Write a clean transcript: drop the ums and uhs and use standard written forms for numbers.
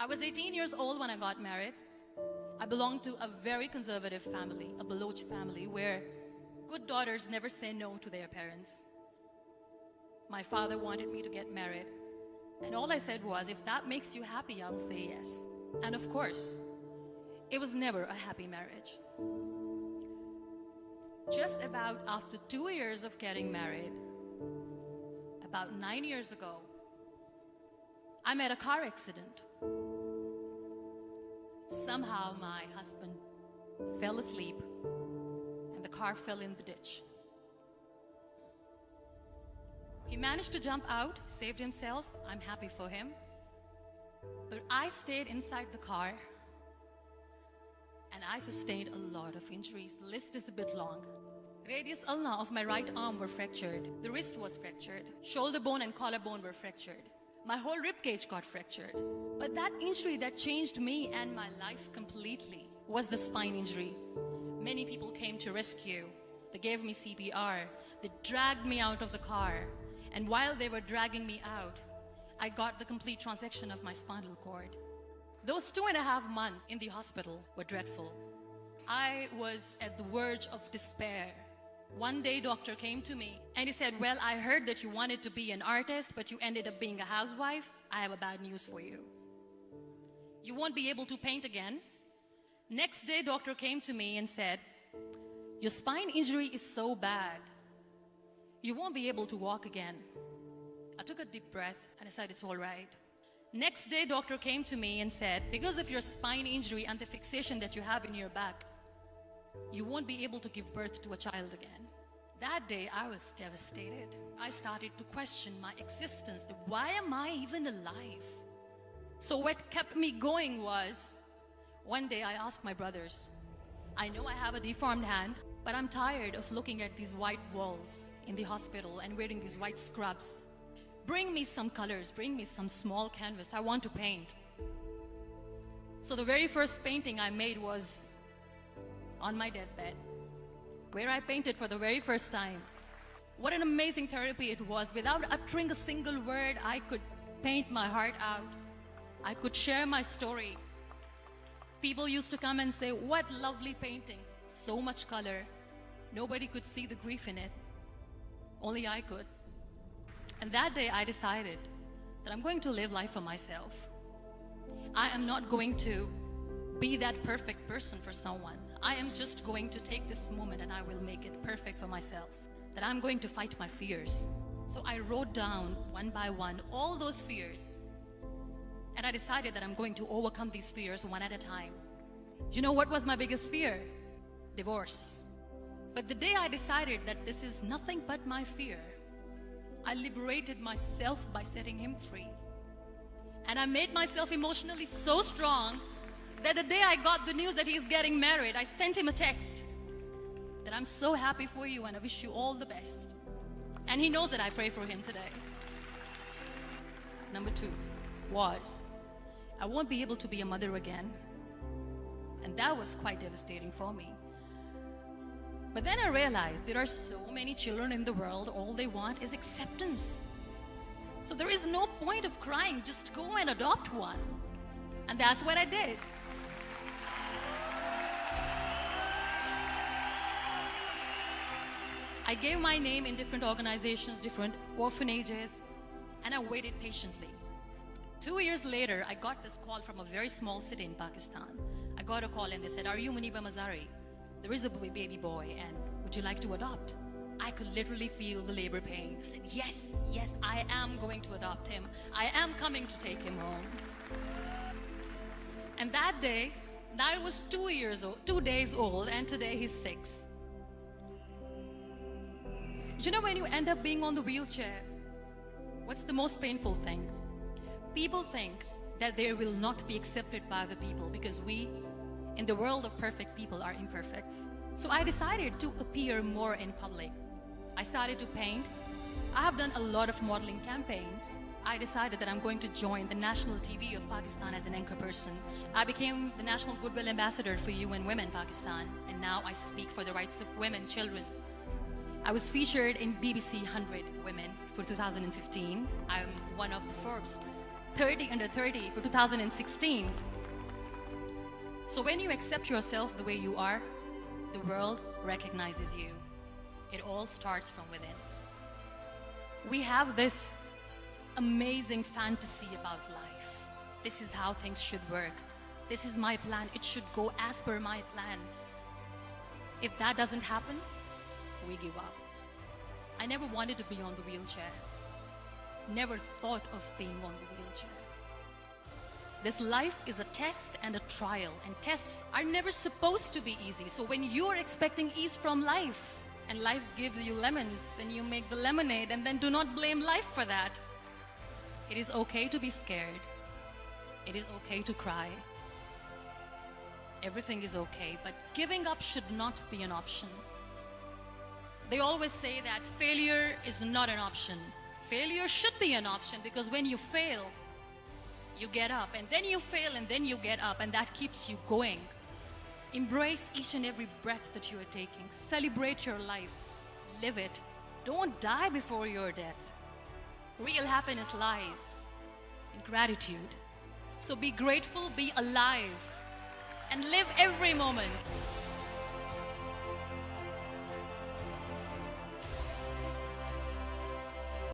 I was 18 years old when I got married. I belonged to a very conservative family, a Baloch family, where good daughters never say no to their parents. My father wanted me to get married, and all I said was, if that makes you happy, I'll say yes. And of course, it was never a happy marriage. Just about after 2 years of getting married, about 9 years ago, I met a car accident. Somehow my husband fell asleep and the car fell in the ditch. He managed to jump out, saved himself. I'm happy for him. But I stayed inside the car and I sustained a lot of injuries. The list is a bit long. Radius ulna of my right arm were fractured. The wrist was fractured. Shoulder bone and collarbone were fractured. My whole rib cage got fractured. But that injury that changed me and my life completely was the spine injury. Many people came to rescue. They gave me CPR. They dragged me out of the car. And while they were dragging me out, I got the complete transection of my spinal cord. Those 2.5 months in the hospital were dreadful. I was at the verge of despair. One day, doctor came to me and he said, well, I heard that you wanted to be an artist, but you ended up being a housewife. I have a bad news for you. You won't be able to paint again. Next day, doctor came to me and said, your spine injury is so bad, you won't be able to walk again. I took a deep breath and I said, it's all right. Next day, doctor came to me and said, because of your spine injury and the fixation that you have in your back, you won't be able to give birth to a child again. That day, I was devastated. I started to question my existence. Why am I even alive? So what kept me going was, one day I asked my brothers, I know I have a deformed hand, but I'm tired of looking at these white walls in the hospital and wearing these white scrubs. Bring me some colors, bring me some small canvas. I want to paint. So the very first painting I made was on my deathbed, where I painted for the very first time. What an amazing therapy it was. Without uttering a single word, I could paint my heart out. I could share my story. People used to come and say, what lovely painting, so much color. Nobody could see the grief in it. Only I could. And that day I decided that I'm going to live life for myself. I am not going to be that perfect person for someone. I am just going to take this moment and I will make it perfect for myself. That I'm going to fight my fears. So I wrote down one by one all those fears. And I decided that I'm going to overcome these fears one at a time. You know what was my biggest fear? Divorce. But the day I decided that this is nothing but my fear, I liberated myself by setting him free. And I made myself emotionally so strong that the day I got the news that he's getting married, I sent him a text that I'm so happy for you and I wish you all the best. And he knows that I pray for him today. Number 2 was, I won't be able to be a mother again. And that was quite devastating for me. But then I realized there are so many children in the world, all they want is acceptance. So there is no point of crying, just go and adopt one. And that's what I did. I gave my name in different organizations, different orphanages, and I waited patiently. 2 years later, I got this call from a very small city in Pakistan. I got a call and they said, are you Muniba Mazari? There is a baby boy and would you like to adopt? I could literally feel the labor pain. I said, yes, yes, I am going to adopt him. I am coming to take him home. And that day, I was 2 days old, and today he's 6. You know, when you end up being on the wheelchair, what's the most painful thing? People think that they will not be accepted by the people because we, in the world of perfect people, are imperfects. So I decided to appear more in public. I started to paint. I have done a lot of modeling campaigns. I decided that I'm going to join the national TV of Pakistan as an anchor person. I became the National Goodwill Ambassador for UN Women Pakistan, and now I speak for the rights of women, children. I was featured in BBC 100 Women for 2015. I'm one of the Forbes 30 under 30 for 2016. So when you accept yourself the way you are, the world recognizes you. It all starts from within. We have this amazing fantasy about life. This is how things should work. This is my plan. It should go as per my plan. If that doesn't happen, we give up. I never wanted to be on the wheelchair. Never thought of being on the wheelchair. This life is a test and a trial, and tests are never supposed to be easy. So when you're expecting ease from life, and life gives you lemons, then you make the lemonade, and then do not blame life for that. It is okay to be scared. It is okay to cry. Everything is okay, but giving up should not be an option. They always say that failure is not an option. Failure should be an option, because when you fail, you get up, and then you fail, and then you get up, and that keeps you going. Embrace each and every breath that you are taking. Celebrate your life. Live it. Don't die before your death. Real happiness lies in gratitude. So be grateful, be alive, and live every moment.